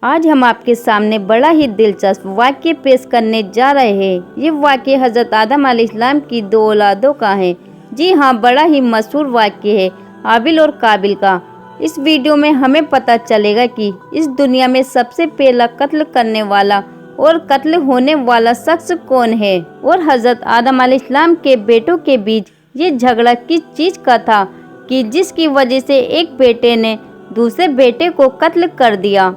آج ہم آپ کے سامنے بڑا ہی دلچسپ واقعہ پیش کرنے جا رہے ہیں۔ یہ واقعہ حضرت آدم علیہ السلام کی 2 اولادوں کا ہے۔ جی ہاں، بڑا ہی مشہور واقعہ ہے حابیل اور قابیل کا۔ اس ویڈیو میں ہمیں پتہ چلے گا کہ اس دنیا میں سب سے پہلا قتل کرنے والا اور قتل ہونے والا شخص کون ہے، اور حضرت آدم علیہ السلام کے بیٹوں کے بیچ یہ جھگڑا کس چیز کا تھا کہ جس کی وجہ سے ایک بیٹے نے دوسرے بیٹے کو قتل کر دیا۔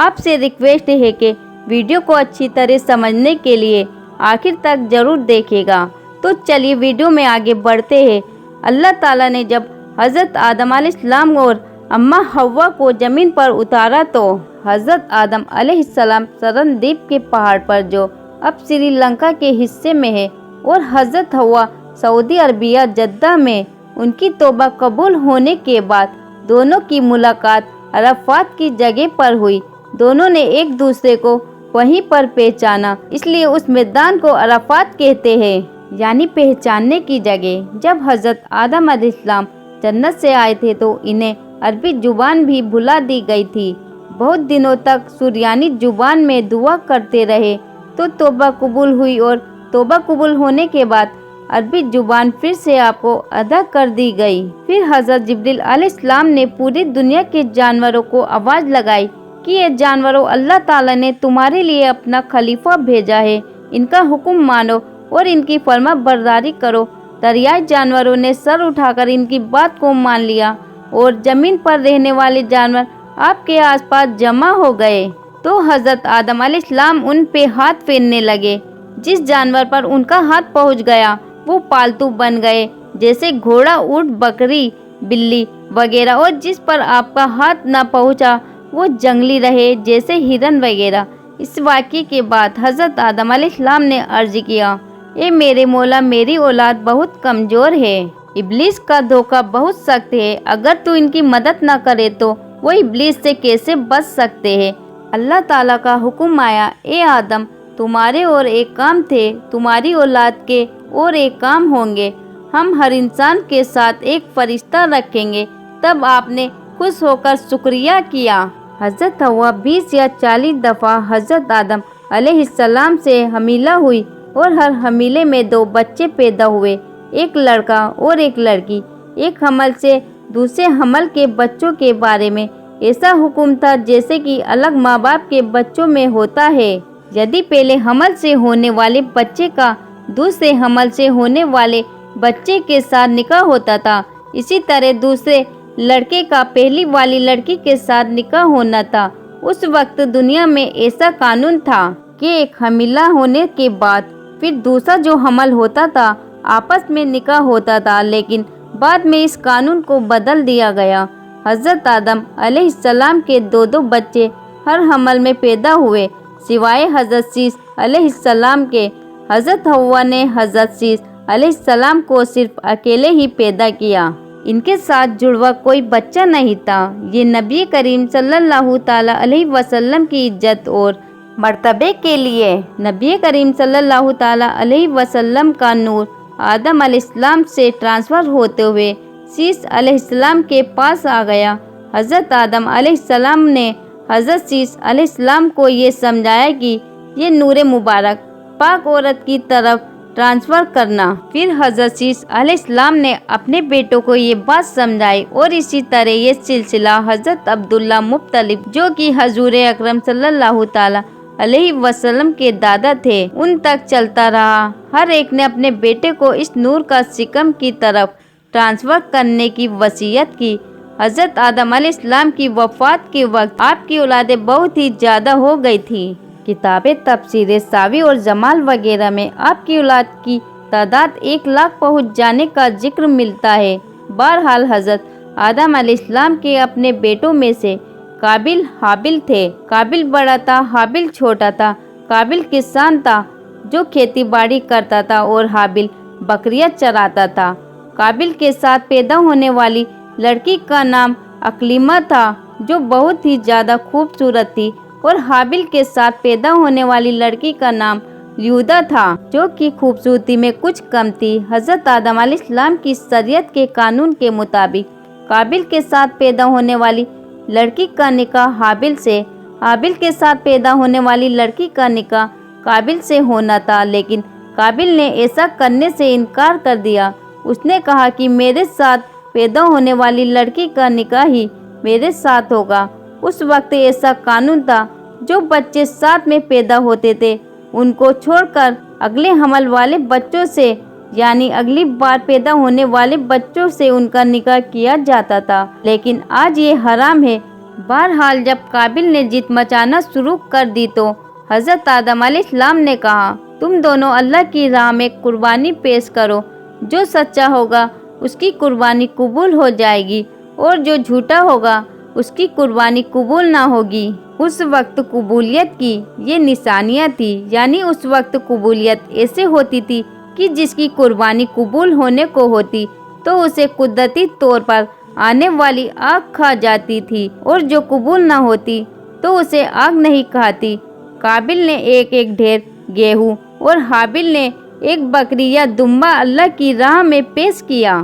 آپ سے ریکویسٹ ہے کہ ویڈیو کو اچھی طرح سمجھنے کے لیے آخر تک ضرور دیکھے گا۔ تو چلیے ویڈیو میں آگے بڑھتے ہیں۔ اللہ تعالیٰ نے جب حضرت آدم علیہ السلام اور اماں حوا کو زمین پر اتارا تو حضرت آدم علیہ السلام سرندیپ کے پہاڑ پر جو اب سری لنکا کے حصے میں ہے، اور حضرت حوا سعودی عربیہ جدہ میں ان کی توبہ قبول ہونے کے بعد دونوں کی ملاقات عرفات کی جگہ پر ہوئی۔ دونوں نے ایک دوسرے کو وہیں پر پہچانا، اس لیے اس میدان کو عرفات کہتے ہیں، یعنی پہچاننے کی جگہ۔ جب حضرت آدم علیہ السلام جنت سے آئے تھے تو انہیں عربی زبان بھی بھلا دی گئی تھی۔ بہت دنوں تک سریانی زبان میں دعا کرتے رہے تو توبہ قبول ہوئی، اور توبہ قبول ہونے کے بعد عربی زبان پھر سے آپ کو ادا کر دی گئی۔ پھر حضرت جبریل علیہ السلام نے پوری دنیا کے جانوروں کو آواز لگائی کہ یہ جانوروں، اللہ تعالیٰ نے تمہارے لیے اپنا خلیفہ بھیجا ہے، ان کا حکم مانو اور ان کی فرما برداری کرو۔ دریائے جانوروں نے سر اٹھا کر ان کی بات کو مان لیا، اور زمین پر رہنے والے جانور آپ کے آس پاس جمع ہو گئے۔ تو حضرت آدم علیہ السلام ان پہ ہاتھ پھیرنے لگے۔ جس جانور پر ان کا ہاتھ پہنچ گیا وہ پالتو بن گئے، جیسے گھوڑا، اونٹ، بکری، بلی وغیرہ، اور جس پر آپ کا ہاتھ نہ پہنچا وہ جنگلی رہے، جیسے ہرن وغیرہ۔ اس واقعے کے بعد حضرت آدم علیہ السلام نے عرض کیا، اے میرے مولا، میری اولاد بہت کمزور ہے، ابلیس کا دھوکہ بہت سخت ہے، اگر تو ان کی مدد نہ کرے تو وہ ابلیس سے کیسے بچ سکتے ہیں؟ اللہ تعالیٰ کا حکم آیا، اے آدم، تمہارے اور ایک کام تھے، تمہاری اولاد کے اور ایک کام ہوں گے۔ ہم ہر انسان کے ساتھ ایک فرشتہ رکھیں گے۔ تب آپ نے خوش ہو کر شکریہ کیا۔ حضرت حوا 20 یا 40 دفعہ حضرت آدم علیہ السلام سے حاملہ ہوئی، اور ہر حاملے میں 2 بچے پیدا ہوئے، ایک لڑکا اور ایک لڑکی۔ ایک حمل سے دوسرے حمل کے بچوں کے بارے میں ایسا حکم تھا جیسے کہ الگ ماں باپ کے بچوں میں ہوتا ہے۔ یدی پہلے حمل سے ہونے والے بچے کا دوسرے حمل سے ہونے والے بچے کے ساتھ نکاح ہوتا تھا، اسی طرح دوسرے لڑکے کا پہلی والی لڑکی کے ساتھ نکاح ہونا تھا۔ اس وقت دنیا میں ایسا قانون تھا کہ ایک حاملہ ہونے کے بعد پھر دوسرا جو حمل ہوتا تھا آپس میں نکاح ہوتا تھا، لیکن بعد میں اس قانون کو بدل دیا گیا۔ حضرت آدم علیہ السلام کے 2 بچے ہر حمل میں پیدا ہوئے، سوائے حضرت شیش علیہ السلام کے۔ حضرت حوا نے حضرت شیش علیہ السلام کو صرف اکیلے ہی پیدا کیا، ان کے ساتھ جڑوا کوئی بچہ نہیں تھا۔ یہ نبی کریم صلی اللہ تعالیٰ علیہ وسلم کی عزت اور مرتبے کے لیے نبی کریم صلی اللہ تعالیٰ علیہ وسلم کا نور آدم علیہ السلام سے ٹرانسفر ہوتے ہوئے شیش علیہ السلام کے پاس آ گیا۔ حضرت آدم علیہ السلام نے حضرت شیش علیہ السلام کو یہ سمجھایا کہ یہ نور مبارک پاک عورت کی طرف ٹرانسفر کرنا۔ پھر حضرت شیش علیہ السلام نے اپنے بیٹوں کو یہ بات سمجھائی، اور اسی طرح یہ سلسلہ حضرت عبداللہ مطلب، جو کہ حضور اکرم صلی اللہ تعالیٰ علیہ وسلم کے دادا تھے، ان تک چلتا رہا۔ ہر ایک نے اپنے بیٹے کو اس نور کا شکم کی طرف ٹرانسفر کرنے کی وصیت کی۔ حضرت آدم علیہ السلام کی وفات کے وقت آپ کی اولادیں بہت ہی زیادہ ہو گئی تھی۔ کتاب تفسیر ساوی اور جمال وغیرہ میں آپ کی اولاد کی تعداد 1 لاکھ پہنچ جانے کا ذکر ملتا ہے۔ بہرحال حضرت آدم علیہ السلام کے اپنے بیٹوں میں سے قابیل حابیل تھے۔ قابیل بڑا تھا، حابیل چھوٹا تھا۔ قابیل کسان تھا جو کھیتی باڑی کرتا تھا، اور حابیل بکریاں چراتا تھا۔ قابیل کے ساتھ پیدا ہونے والی لڑکی کا نام اکلیمہ تھا، جو بہت ہی زیادہ خوبصورت تھی، اور حابیل کے ساتھ پیدا ہونے والی لڑکی کا نام لیودا تھا، جو کہ خوبصورتی میں کچھ کم تھی۔ حضرت آدم علیہ السلام کی شریعت کے قانون کے مطابق قابیل کے ساتھ پیدا ہونے والی لڑکی کا نکاح حابیل سے، हाबिल के साथ पैदा होने वाली लड़की का निकाह काबिल से होना था, लेकिन काबिल ने ऐसा करने से इनकार कर दिया। उसने कहा कि मेरे साथ पैदा होने वाली लड़की का निकाह ही मेरे साथ होगा। उस वक्त ऐसा कानून था, जो बच्चे साथ में पैदा होते थे उनको छोड़कर अगले हमल वाले बच्चों से, यानी अगली बार पैदा होने वाले बच्चों से उनका निकाह किया जाता था। लेकिन आज ये हराम है। बहरहाल जब काबिल ने जिद मचाना शुरू कर दी तो हज़रत आदम अलैहिस्सलाम ने कहा, तुम दोनों अल्लाह की राह में कुर्बानी पेश करो। जो सच्चा होगा उसकी कुर्बानी कबूल हो जाएगी और जो झूठा होगा उसकी कुर्बानी कबूल ना होगी। उस वक्त कबूलियत की ये निशानियाँ थी, यानी उस वक्त कबूलियत ऐसे होती थी कि जिसकी कुर्बानी कबूल होने को होती तो उसे कुदरती तौर पर आने वाली आग खा जाती थी, और जो कबूल ना होती तो उसे आग नहीं खाती। काबिल ने एक एक ढेर गेहूँ और हाबिल ने एक बकरी या दुम्बा अल्लाह की राह में पेश किया।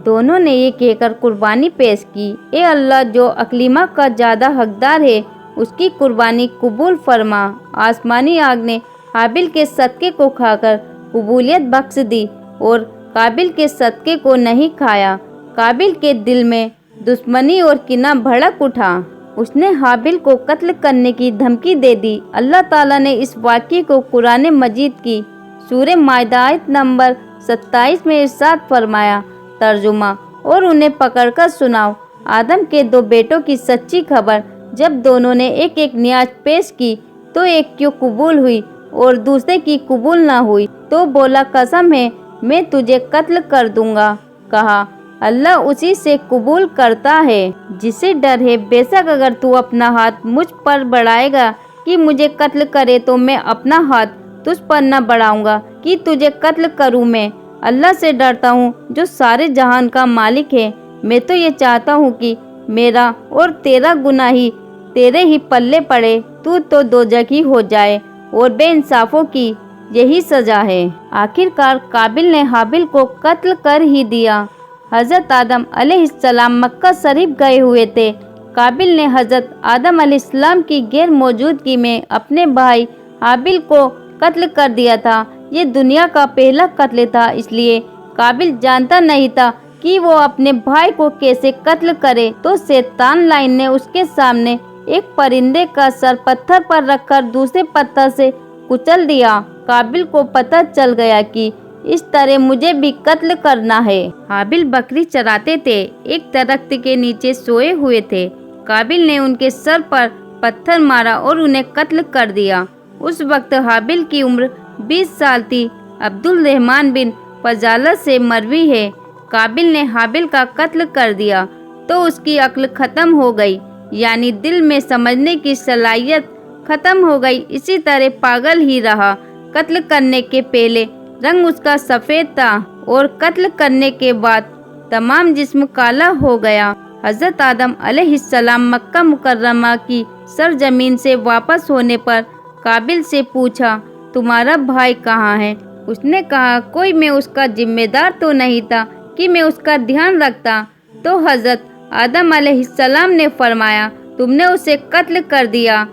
दोनों ने ये कहकर कुर्बानी पेश की, ए अल्लाह, जो अकलीमा का ज़्यादा हकदार है उसकी कुर्बानी कबूल फरमा। आसमानी आग ने हाबिल के सदक़े को खाकर कबूलियत बख्श दी और काबिल के सदक़े को नहीं खाया। काबिल के दिल में दुश्मनी और किना भड़क उठा। उसने हाबिल को कत्ल करने की धमकी दे दी। अल्लाह ताला ने इस वाक़ये को कुरान मजीद की सूरह माइदा आयत नंबर 27 में इरशाद फरमाया, तर्जुमा, और उन्हें पकड़कर सुनाओ आदम के दो बेटों की सच्ची खबर। जब दोनों ने एक एक नियाज पेश की तो एक की कबूल हुई और दूसरे की कबूल ना हुई, तो बोला, कसम है मैं तुझे कत्ल कर दूंगा। कहा, अल्लाह उसी से कबूल करता है जिसे डर है। बेशक अगर तू अपना हाथ मुझ पर बढ़ाएगा कि मुझे कत्ल करे तो मैं अपना हाथ तुझ पर न बढ़ाऊंगा कि तुझे कत्ल करूं। मैं अल्लाह से डरता हूं जो सारे जहान का मालिक है। मैं तो ये चाहता हूं कि मेरा और तेरा गुनाह ही तेरे ही पल्ले पड़े, तू तो दोज़खी हो जाए, और बेइंसाफों की यही सज़ा है। आखिरकार काबिल ने हाबिल को कत्ल कर ही दिया। हज़रत आदम अलैहिस्सलाम मक्का शरीफ गए हुए थे। काबिल ने हज़रत आदम अलैहिस्सलाम की गैर मौजूदगी में अपने भाई हाबिल को कत्ल कर दिया था। ये दुनिया का पहला कत्ल था, इसलिए काबिल जानता नहीं था कि वो अपने भाई को कैसे कत्ल करे। तो शैतान लाइन ने उसके सामने एक परिंदे का सर पत्थर पर रखकर दूसरे पत्थर से कुचल दिया। काबिल को पता चल गया कि इस तरह मुझे भी कत्ल करना है। हाबिल बकरी चराते थे, एक दरख्त के नीचे सोए हुए थे। काबिल ने उनके सर पर पत्थर मारा और उन्हें कत्ल कर दिया। उस वक्त हाबिल की उम्र 20 साल थी। अब्दुल रहमान बिन फजाला से मरवी है, काबिल ने हाबिल का कत्ल कर दिया तो उसकी अक्ल ख़त्म हो गई, यानी दिल में समझने की सलाहियत ख़त्म हो गई। इसी तरह पागल ही रहा। कत्ल करने के पहले रंग उसका सफ़ेद था और कत्ल करने के बाद तमाम जिस्म काला हो गया। हज़रत आदम अलैहिस्सलाम मक्का मुकर्रमा की सरजमीन से वापस होने पर काबिल से पूछा, तुम्हारा भाई कहाँ है? उसने कहा, कोई मैं उसका जिम्मेदार तो नहीं था कि मैं उसका ध्यान रखता। तो हज़रत आदम अलैहिस्सलाम ने फरमाया, तुमने उसे कत्ल कर दिया,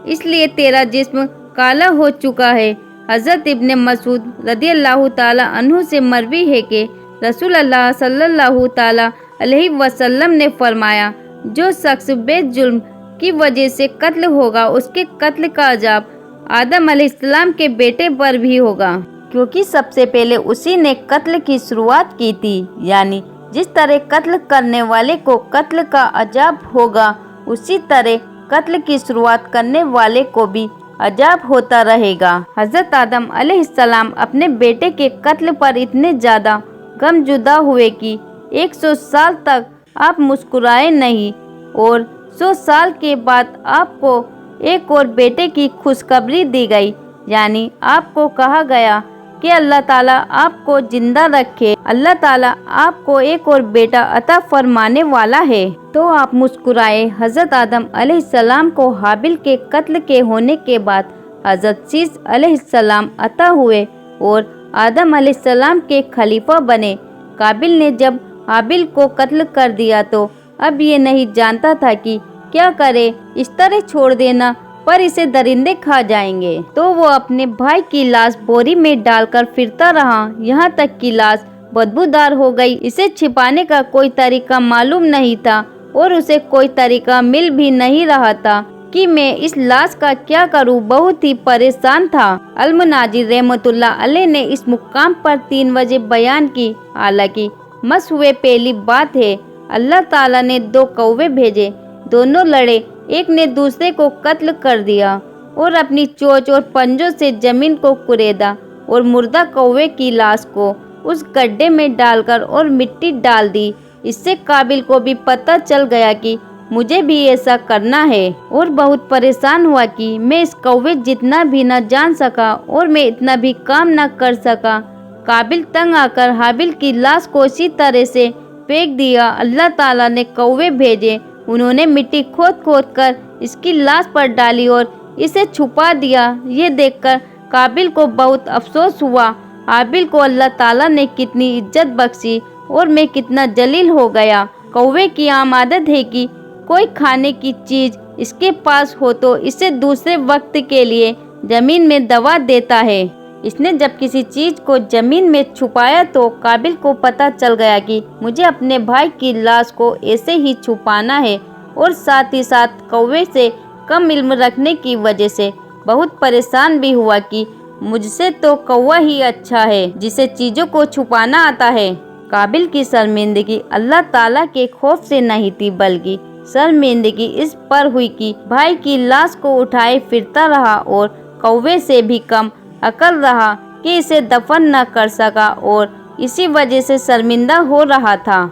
इसलिए तेरा जिस्म काला हो चुका है। हज़रत इब्ने मसूद रदियल्लाहु ताला अन्हु से मरवी है कि रसूल अल्लाह सल्लल्लाहु ताला अलैहि वसल्लम ने फरमाया, जो शख्स बेजुर्म की वजह से कत्ल होगा उसके कत्ल का अजाब आदम अलैहिस्सलाम के बेटे पर भी होगा, क्योंकि सबसे पहले उसी ने कत्ल की शुरुआत की थी। यानी जिस तरह कत्ल करने वाले को कत्ल का अजाब होगा, उसी तरह कत्ल की शुरुआत करने वाले को भी अजाब होता रहेगा। हज़रत आदम अलैहिस्सलाम अपने बेटे के कत्ल पर इतने ज़्यादा गमजुदा हुए कि 100 साल तक आप मुस्कुराए नहीं, और 100 साल के बाद आपको एक और बेटे की खुशखबरी दी गई। यानी आपको कहा गया कि अल्लाह ताला आपको जिंदा रखे, अल्लाह ताला आपको एक और बेटा अता फरमाने वाला है। तो आप मुस्कुराए। हज़रत आदम अलैहिस्सलाम को हाबिल के कत्ल के होने के बाद हज़रत शीस अलैहिस्सलाम अता हुए और आदम अलैहिस्सलाम के खलीफा बने। काबिल ने जब हाबिल को कत्ल कर दिया तो अब ये नहीं जानता था कि क्या करे। इस तरह छोड़ देना पर इसे दरिंदे खा जाएंगे। तो वो अपने भाई की लाश बोरी में डालकर फिरता रहा, यहाँ तक कि लाश बदबूदार हो गई। इसे छिपाने का कोई तरीका मालूम नहीं था और उसे कोई तरीका मिल भी नहीं रहा था कि मैं इस लाश का क्या करूं। बहुत ही परेशान था। अल-मुनाजिर रहमतुल्लाह अलैह ने इस मुकाम पर 3 वजह बयान की। हालांकि मस हुए पहली बात है, अल्लाह ताला ने 2 कौवे भेजे, दोनों लड़े, एक ने दूसरे को कत्ल कर दिया और अपनी चोंच और पंजों से जमीन को कुरेदा और मुर्दा कौवे की लाश को उस गड्ढे में डालकर और मिट्टी डाल दी। इससे काबिल को भी पता चल गया कि मुझे भी ऐसा करना है और बहुत परेशान हुआ कि मैं इस कौवे जितना भी न जान सका और मैं इतना भी काम न कर सका। काबिल तंग आकर हाबिल की लाश को इसी तरह से फेंक दिया। अल्लाह ताला ने कौवे भेजे, उन्होंने मिट्टी खोद खोद कर इसकी लाश पर डाली और इसे छुपा दिया। ये देखकर काबिल को बहुत अफसोस हुआ। हाबिल को अल्लाह ताला ने कितनी इज्जत बख्शी और मैं कितना जलील हो गया। कौवे की आम आदत है कि कोई खाने की चीज इसके पास हो तो इसे दूसरे वक्त के लिए जमीन में दबा देता है। इसने जब किसी चीज को जमीन में छुपाया तो काबिल को पता चल गया कि मुझे अपने भाई की लाश को ऐसे ही छुपाना है और साथ ही साथ कौवे से कम इल्म रखने की वजह से बहुत परेशान भी हुआ कि मुझसे तो कौवा ही अच्छा है जिसे चीजों को छुपाना आता है। काबिल की शर्मिंदगी अल्लाह ताला के खौफ से नहीं थी, बल्कि शर्मिंदगी इस पर हुई कि भाई की लाश को उठाए फिरता रहा और कौवे से भी कम अकल रहा कि इसे दफन न कर सका और इसी वजह से शर्मिंदा हो रहा था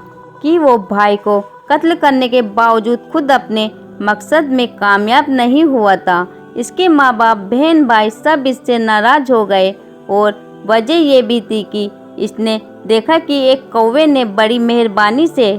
कि वो भाई को कत्ल करने के बावजूद खुद अपने मकसद में कामयाब नहीं हुआ था। इसके माँ बाप, बहन भाई सब इससे नाराज हो गए और वजह ये भी थी कि इसने देखा कि एक कौवे ने बड़ी मेहरबानी से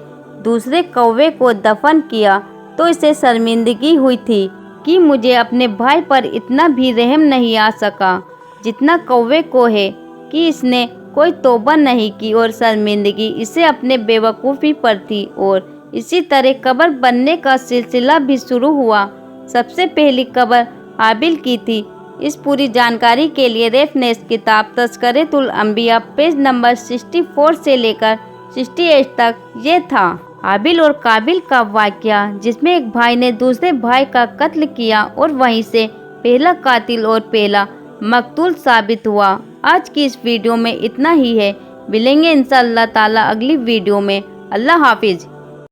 दूसरे कौवे को दफन किया तो इसे शर्मिंदगी हुई थी कि मुझे अपने भाई पर इतना भी रहम नहीं आ सका जितना कौवे को है कि इसने कोई तौबा नहीं की और शर्मिंदगी इसे अपने बेवकूफ़ी पर थी। और इसी तरह कब्र बनने का सिलसिला भी शुरू हुआ। सबसे पहली कब्र हाबिल की थी। इस पूरी जानकारी के लिए रेफरेंस किताब तज़किरतुल अंबिया पेज नंबर 64 से लेकर 68 तक ये था। हाबिल और काबिल का वाक़या जिसमें एक भाई ने दूसरे भाई का कत्ल किया और वहीं से पहला कातिल और पहला मकतूल साबित हुआ। आज की इस वीडियो में इतना ही है। मिलेंगे इंशाअल्लाह ताला अगली वीडियो में। अल्लाह हाफिज़।